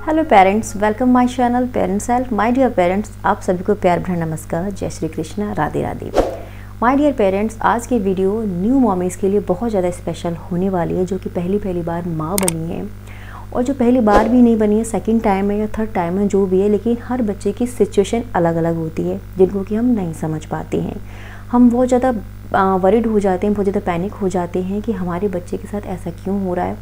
Hello parents, welcome my channel parents help. My dear parents, आप सभी को प्यार भरा नमस्कार, जय Shri Krishna, Radhe Radhe. My dear parents, आज की वीडियो न्यू मॉमीज़ के लिए बहुत ज़्यादा स्पेशल होने वाली है, जो कि पहली बार माँ बनी है और जो पहली बार भी नहीं बनी है, सेकंड टाइम है या थर्ड टाइम है, जो भी है, लेकिन हर बच्चे की सिचुएशन अलग अलग होती है जिनको कि हम नहीं समझ पाते हैं। हम बहुत ज़्यादा वरिड हो जाते हैं, बहुत ज़्यादा पैनिक हो जाते हैं कि हमारे बच्चे के साथ ऐसा क्यों हो रहा है,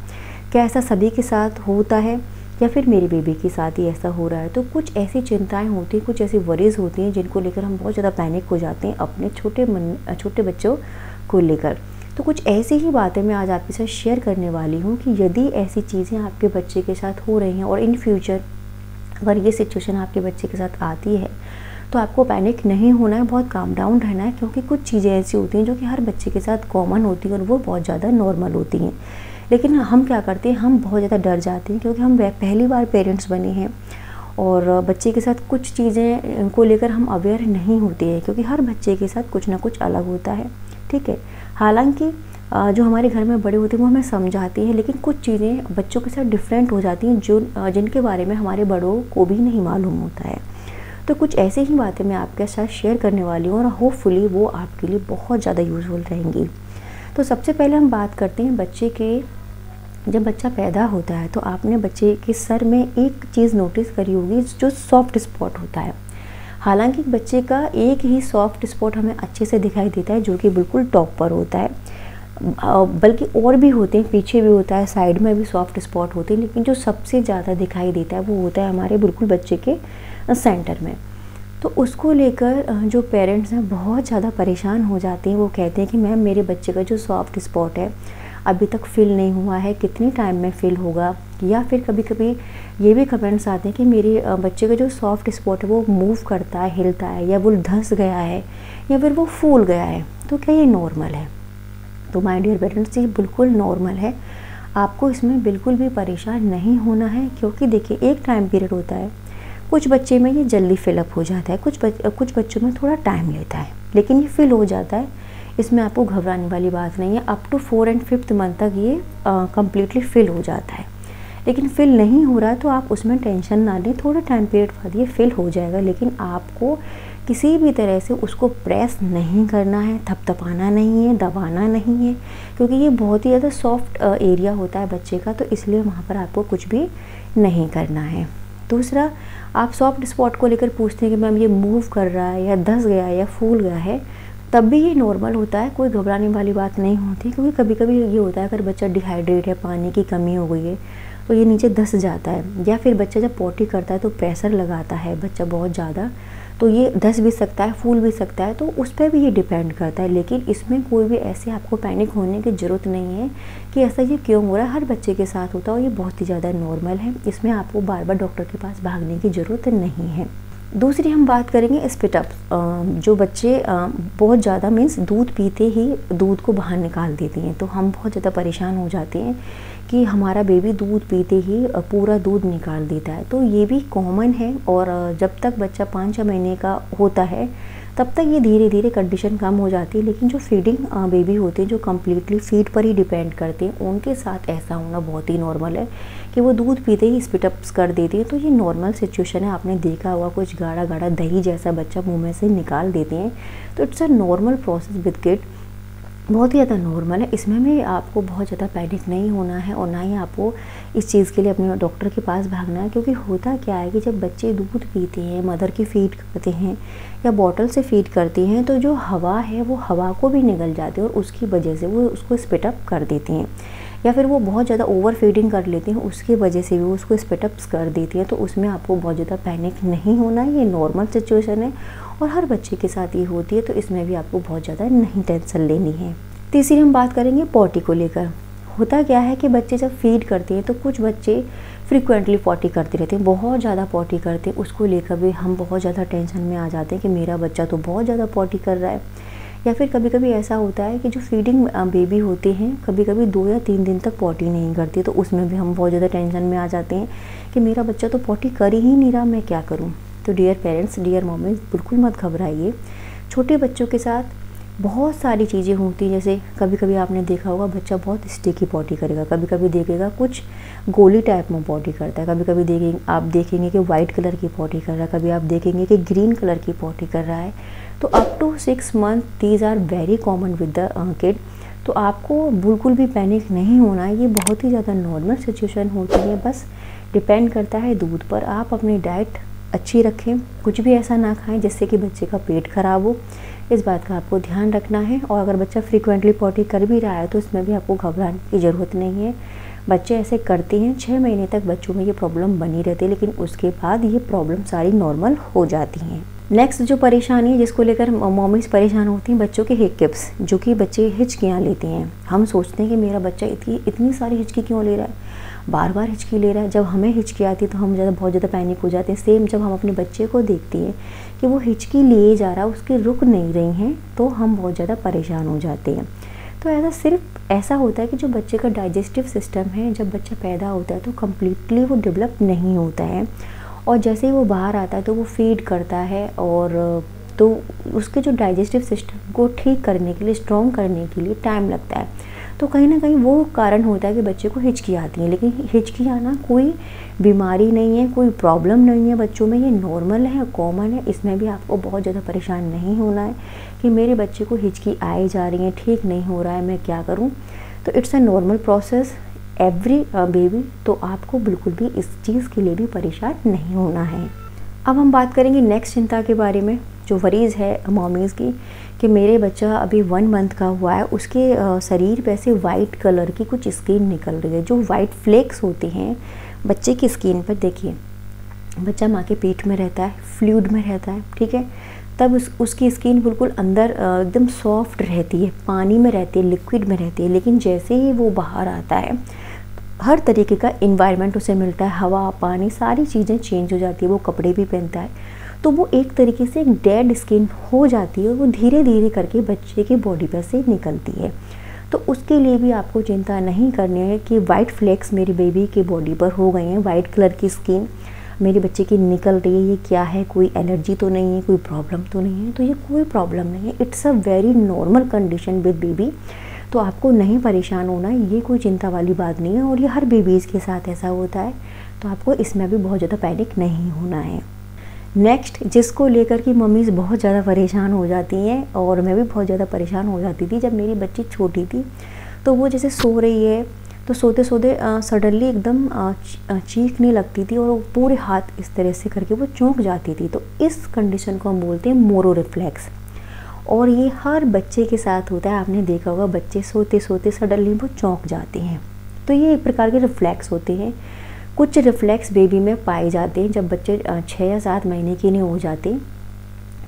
क्या ऐसा सभी के साथ होता है या फिर मेरी बेबी के साथ ही ऐसा हो रहा है। तो कुछ ऐसी चिंताएं होती हैं, कुछ ऐसी वरीज़ होती हैं जिनको लेकर हम बहुत ज़्यादा पैनिक हो जाते हैं अपने छोटे बच्चों को लेकर। तो कुछ ऐसी ही बातें मैं आज आपके साथ शेयर करने वाली हूँ कि यदि ऐसी चीज़ें आपके बच्चे के साथ हो रही हैं और इन फ्यूचर अगर ये सिचुएशन आपके बच्चे के साथ आती है तो आपको पैनिक नहीं होना है, बहुत काम डाउन रहना है, क्योंकि कुछ चीज़ें ऐसी होती हैं जो कि हर बच्चे के साथ कॉमन होती हैं और वो बहुत ज़्यादा नॉर्मल होती हैं। लेकिन हम क्या करते हैं, हम बहुत ज़्यादा डर जाते हैं क्योंकि हम पहली बार पेरेंट्स बने हैं और बच्चे के साथ कुछ चीज़ें को लेकर हम अवेयर नहीं होते हैं, क्योंकि हर बच्चे के साथ कुछ ना कुछ अलग होता है। ठीक है, हालांकि जो हमारे घर में बड़े होते हैं वो हमें समझाते हैं, लेकिन कुछ चीज़ें बच्चों के साथ डिफरेंट हो जाती हैं जो जिनके बारे में हमारे बड़ों को भी नहीं मालूम होता है। तो कुछ ऐसे ही बातें मैं आपके साथ शेयर करने वाली हूँ और होपफुली वो आपके लिए बहुत ज़्यादा यूज़फुल रहेंगी। तो सबसे पहले हम बात करते हैं बच्चे के। जब बच्चा पैदा होता है तो आपने बच्चे के सर में एक चीज़ नोटिस करी होगी, जो सॉफ्ट स्पॉट होता है। हालांकि बच्चे का एक ही सॉफ्ट स्पॉट हमें अच्छे से दिखाई देता है, जो कि बिल्कुल टॉप पर होता है, बल्कि और भी होते हैं, पीछे भी होता है, साइड में भी सॉफ्ट स्पॉट होते हैं, लेकिन जो सबसे ज़्यादा दिखाई देता है वो होता है हमारे बिल्कुल बच्चे के सेंटर में। तो उसको लेकर जो पेरेंट्स हैं बहुत ज़्यादा परेशान हो जाते हैं। वो कहते हैं कि मैम मेरे बच्चे का जो सॉफ्ट स्पॉट है अभी तक फिल नहीं हुआ है, कितने टाइम में फिल होगा। या फिर कभी कभी ये भी कमेंट्स आते हैं कि मेरे बच्चे का जो सॉफ्ट स्पॉट है वो मूव करता है, हिलता है, या वो धंस गया है, या फिर वो फूल गया है, तो क्या ये नॉर्मल है? तो माय डियर पेरेंट्स, ये बिल्कुल नॉर्मल है। आपको इसमें बिल्कुल भी परेशान नहीं होना है, क्योंकि देखिए एक टाइम पीरियड होता है, कुछ बच्चे में ये जल्दी फिलअप हो जाता है, कुछ बच्चों में थोड़ा टाइम लेता है, लेकिन ये फिल हो जाता है। इसमें आपको घबराने वाली बात नहीं है। अप टू 4 और 5th मंथ तक ये कम्प्लीटली फिल हो जाता है। लेकिन फिल नहीं हो रहा है तो आप उसमें टेंशन ना लें, थोड़ा टाइम पीरियड बाद ये फिल हो जाएगा। लेकिन आपको किसी भी तरह से उसको प्रेस नहीं करना है, थपथपाना नहीं है, दबाना नहीं है, क्योंकि ये बहुत ही ज़्यादा सॉफ्ट एरिया होता है बच्चे का, तो इसलिए वहाँ पर आपको कुछ भी नहीं करना है। दूसरा, आप सॉफ्ट स्पॉट को लेकर पूछते हैं कि मैम ये मूव कर रहा है या धंस गया है या फूल गया है, तब भी ये नॉर्मल होता है, कोई घबराने वाली बात नहीं होती। क्योंकि कभी कभी ये होता है अगर बच्चा डिहाइड्रेट है, पानी की कमी हो गई है, तो ये नीचे धंस जाता है। या फिर बच्चा जब पॉटी करता है तो प्रेशर लगाता है बच्चा बहुत ज़्यादा, तो ये धंस भी सकता है, फूल भी सकता है, तो उस पर भी ये डिपेंड करता है। लेकिन इसमें कोई भी ऐसे आपको पैनिक होने की ज़रूरत नहीं है कि ऐसा ये क्यों हो रहा है, हर बच्चे के साथ होता है और ये बहुत ही ज़्यादा नॉर्मल है। इसमें आपको बार बार डॉक्टर के पास भागने की ज़रूरत नहीं है। दूसरी हम बात करेंगे स्पिट अप। जो बच्चे बहुत ज़्यादा मीन्स दूध पीते ही दूध को बाहर निकाल देते हैं, तो हम बहुत ज़्यादा परेशान हो जाते हैं कि हमारा बेबी दूध पीते ही पूरा दूध निकाल देता है। तो ये भी कॉमन है, और जब तक बच्चा 5-6 महीने का होता है तब तक ये धीरे धीरे कंडीशन कम हो जाती है। लेकिन जो फीडिंग बेबी होते हैं, जो कम्प्लीटली फीड पर ही डिपेंड करते हैं, उनके साथ ऐसा होना बहुत ही नॉर्मल है कि वो दूध पीते ही स्पिट अप्स कर देती है। तो ये नॉर्मल सिचुएशन है। आपने देखा होगा कुछ गाढ़ा गाढ़ा दही जैसा बच्चा मुंह में से निकाल देते हैं, तो it's a normal process with kid, बहुत ही ज़्यादा नॉर्मल है। इसमें भी आपको बहुत ज़्यादा पैनिक नहीं होना है और ना ही आपको इस चीज़ के लिए अपने डॉक्टर के पास भागना है। क्योंकि होता क्या है कि जब बच्चे दूध पीते हैं, मदर की फीड करते हैं या बॉटल से फीड करते हैं, तो जो हवा है वो हवा को भी निगल जाती है और उसकी वजह से वो उसको स्पिट अप कर देते हैं। या फिर वो बहुत ज़्यादा ओवर फीडिंग कर लेते हैं, उसकी वजह से भी वो उसको स्पिट अप्स कर देती हैं। तो उसमें आपको बहुत ज़्यादा पैनिक नहीं होना है, ये नॉर्मल सिचुएशन है और हर बच्चे के साथ ये होती है, तो इसमें भी आपको बहुत ज़्यादा नहीं टेंशन लेनी है। तीसरी हम बात करेंगे पॉटी को लेकर। होता क्या है कि बच्चे जब फीड करते हैं तो कुछ बच्चे फ्रीक्वेंटली पॉटी करते रहते हैं, बहुत ज़्यादा पॉटी करते हैं, उसको लेकर भी हम बहुत ज़्यादा टेंशन में आ जाते हैं कि मेरा बच्चा तो बहुत ज़्यादा पॉटी कर रहा है। या फिर कभी कभी ऐसा होता है कि जो फीडिंग बेबी होते हैं कभी कभी 2 या 3 दिन तक पॉटी नहीं करती, तो उसमें भी हम बहुत ज़्यादा टेंशन में आ जाते हैं कि मेरा बच्चा तो पॉटी कर ही नहीं रहा, मैं क्या करूँ। तो डियर पेरेंट्स, डियर मॉमीज, बिल्कुल मत घबराइए। छोटे बच्चों के साथ बहुत सारी चीज़ें होती हैं, जैसे कभी कभी आपने देखा होगा बच्चा बहुत स्टिकी पॉटी करेगा, कभी कभी देखेगा कुछ गोली टाइप में पॉटी करता है, कभी कभी देखेंगे आप देखेंगे कि वाइट कलर की पॉटी कर रहा है, कभी आप देखेंगे कि ग्रीन कलर की पॉटी कर रहा है। तो up to 6 month these are very common with the kid. तो आपको बिल्कुल भी पैनिक नहीं होना है, ये बहुत ही ज़्यादा नॉर्मल सिचुएशन होती है। बस डिपेंड करता है दूध पर। आप अपनी डाइट अच्छी रखें, कुछ भी ऐसा ना खाएं जिससे कि बच्चे का पेट खराब हो, इस बात का आपको ध्यान रखना है। और अगर बच्चा फ्रीक्वेंटली पॉटी कर भी रहा है तो इसमें भी आपको घबराने की ज़रूरत नहीं है। बच्चे ऐसे करते हैं, 6 महीने तक बच्चों में ये प्रॉब्लम बनी रहती है, लेकिन उसके बाद ये प्रॉब्लम सारी नॉर्मल हो जाती हैं। नेक्स्ट जो परेशानी है जिसको लेकर मॉमीज परेशान होती हैं, बच्चों के हिक्कप्स, जो कि बच्चे हिचकियाँ लेते हैं। हम सोचते हैं कि मेरा बच्चा इतनी सारी हिचकी क्यों ले रहा है, बार बार हिचकी ले रहा है। जब हमें हिचकी आती है तो हम बहुत ज़्यादा पैनिक हो जाते हैं। सेम जब हम अपने बच्चे को देखते हैं कि वो हिचकी लिए जा रहा है, उसकी रुक नहीं रही हैं, तो हम बहुत ज़्यादा परेशान हो जाते हैं। तो ऐसा सिर्फ ऐसा होता है कि जो बच्चे का डाइजेस्टिव सिस्टम है, जब बच्चा पैदा होता है तो कम्प्लीटली वो डेवलप नहीं होता है, और जैसे ही वो बाहर आता है तो वो फीड करता है, और तो उसके जो डाइजेस्टिव सिस्टम को ठीक करने के लिए, स्ट्रॉन्ग करने के लिए टाइम लगता है। तो कहीं ना कहीं वो कारण होता है कि बच्चे को हिचकी आती है। लेकिन हिचकी आना कोई बीमारी नहीं है, कोई प्रॉब्लम नहीं है बच्चों में, ये नॉर्मल है, कॉमन है। इसमें भी आपको बहुत ज़्यादा परेशान नहीं होना है कि मेरे बच्चे को हिचकी आए जा रही है, ठीक नहीं हो रहा है, मैं क्या करूँ। तो it's a normal process every baby. तो आपको बिल्कुल भी इस चीज़ के लिए भी परेशान नहीं होना है। अब हम बात करेंगे नेक्स्ट चिंता के बारे में, जो वरीज़ है मॉमीज़ की, कि मेरे बच्चा अभी 1 मंथ का हुआ है, उसके शरीर पे से वाइट कलर की कुछ स्किन निकल रही है। जो वाइट फ्लेक्स होते हैं बच्चे की स्किन पर, देखिए बच्चा माँ के पेट में रहता है, फ्लूइड में रहता है, ठीक है, तब उसकी स्किन बिल्कुल अंदर एकदम सॉफ्ट रहती है, पानी में रहती है, लिक्विड में रहती है। लेकिन जैसे ही वो बाहर आता है, हर तरीके का इन्वायरमेंट उसे मिलता है, हवा, पानी, सारी चीज़ें चेंज हो जाती है, वो कपड़े भी पहनता है, तो वो एक तरीके से एक डेड स्किन हो जाती है, वो धीरे धीरे करके बच्चे की बॉडी पर से निकलती है। तो उसके लिए भी आपको चिंता नहीं करनी है कि वाइट फ्लेक्स मेरी बेबी की बॉडी पर हो गए हैं, वाइट कलर की स्किन मेरे बच्चे की निकल रही है, ये क्या है, कोई एलर्जी तो नहीं है, कोई प्रॉब्लम तो नहीं है। तो ये कोई प्रॉब्लम नहीं है, it's a very normal condition with baby. तो आपको नहीं परेशान होना है, ये कोई चिंता वाली बात नहीं है, और ये हर बेबीज़ के साथ ऐसा होता है। तो आपको इसमें भी बहुत ज़्यादा पैनिक नहीं होना है। नेक्स्ट, जिसको लेकर कि मम्मीज़ बहुत ज़्यादा परेशान हो जाती हैं, और मैं भी बहुत ज़्यादा परेशान हो जाती थी जब मेरी बच्ची छोटी थी। तो वो जैसे सो रही है तो सोते सोते सडनली एकदम चीखने लगती थी, और वो पूरे हाथ इस तरह से करके वो चौंक जाती थी। तो इस कंडीशन को हम बोलते हैं मोरो रिफ्लेक्स, और ये हर बच्चे के साथ होता है। आपने देखा होगा बच्चे सोते सोते सडनली वो चौंक जाते हैं। तो ये एक प्रकार के रिफ्लेक्स होते हैं। कुछ रिफ्लेक्स बेबी में पाए जाते हैं जब बच्चे 6 या 7 महीने के नहीं हो जाते,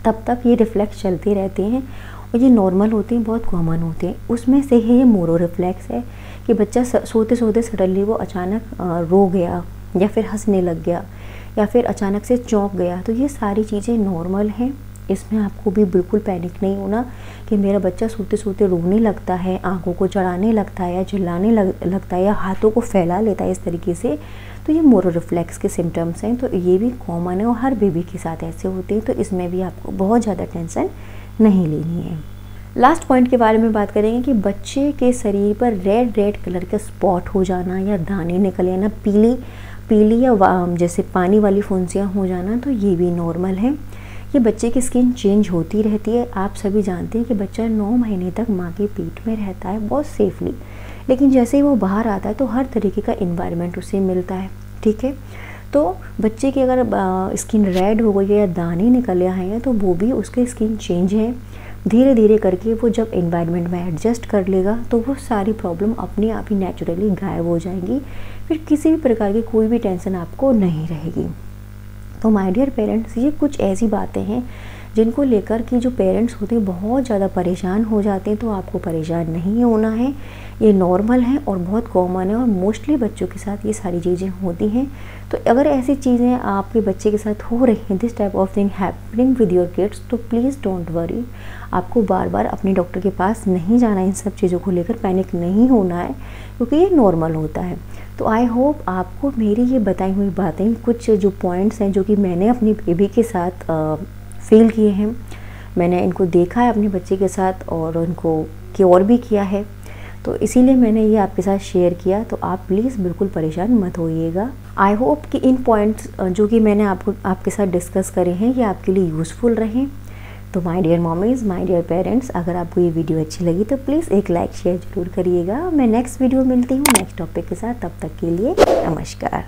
तब तक ये रिफ्लेक्स चलते रहते हैं, और ये नॉर्मल होते हैं, बहुत कॉमन होते हैं। उसमें से ही ये मोरो रिफ्लेक्स है कि बच्चा सोते सोते सडनली वो अचानक रो गया, या फिर हंसने लग गया, या फिर अचानक से चौंक गया। तो ये सारी चीज़ें नॉर्मल हैं, इसमें आपको भी बिल्कुल पैनिक नहीं होना कि मेरा बच्चा सोते सोते रोने लगता है, आंखों को चढ़ाने लगता है, या चिल्लाने लगता है, या हाथों को फैला लेता है इस तरीके से। तो ये मोरो रिफ्लेक्स के सिम्टम्स हैं। तो ये भी कॉमन है, और हर बेबी के साथ ऐसे होते हैं। तो इसमें भी आपको बहुत ज़्यादा टेंशन नहीं लेनी है। लास्ट पॉइंट के बारे में बात करेंगे कि बच्चे के शरीर पर रेड कलर का स्पॉट हो जाना, या दाने निकल आना, पीली या जैसे पानी वाली फुंसियाँ हो जाना, तो ये भी नॉर्मल है। ये बच्चे की स्किन चेंज होती रहती है। आप सभी जानते हैं कि बच्चा 9 महीने तक माँ के पेट में रहता है बहुत सेफली, लेकिन जैसे ही वो बाहर आता है तो हर तरीके का इन्वायरमेंट उसे मिलता है, ठीक है। तो बच्चे की अगर स्किन रेड हो गई है या दाने निकले हैं, तो वो भी उसके स्किन चेंज है। धीरे धीरे करके वो जब इन्वायरमेंट में एडजस्ट कर लेगा तो वो सारी प्रॉब्लम अपने आप ही नेचुरली गायब हो जाएंगी। फिर किसी भी प्रकार की कोई भी टेंशन आपको नहीं रहेगी। तो माय डियर पेरेंट्स, ये कुछ ऐसी बातें हैं जिनको लेकर कि जो पेरेंट्स होते हैं बहुत ज़्यादा परेशान हो जाते हैं। तो आपको परेशान नहीं होना है, ये नॉर्मल है और बहुत कॉमन है, और मोस्टली बच्चों के साथ ये सारी चीज़ें होती हैं। तो अगर ऐसी चीज़ें आपके बच्चे के साथ हो रही हैं, this type of thing happening with your kids, तो प्लीज़ डोंट वरी। आपको बार बार अपने डॉक्टर के पास नहीं जाना है, इन सब चीज़ों को लेकर पैनिक नहीं होना है, क्योंकि ये नॉर्मल होता है। तो आई होप आपको मेरी ये बताई हुई बातें, कुछ जो पॉइंट्स हैं जो कि मैंने अपनी बेबी के साथ फील किए हैं, मैंने इनको देखा है अपने बच्चे के साथ और उनको क्योर भी किया है, तो इसीलिए मैंने ये आपके साथ शेयर किया। तो आप प्लीज़ बिल्कुल परेशान मत होइएगा। आई होप कि इन पॉइंट्स जो कि मैंने आपके साथ डिस्कस करे हैं ये आपके लिए यूज़फुल रहें। तो my dear mommies, my dear parents, अगर आपको ये वीडियो अच्छी लगी तो प्लीज़ एक लाइक शेयर ज़रूर करिएगा। मैं नेक्स्ट वीडियो मिलती हूँ नेक्स्ट टॉपिक के साथ, तब तक के लिए नमस्कार।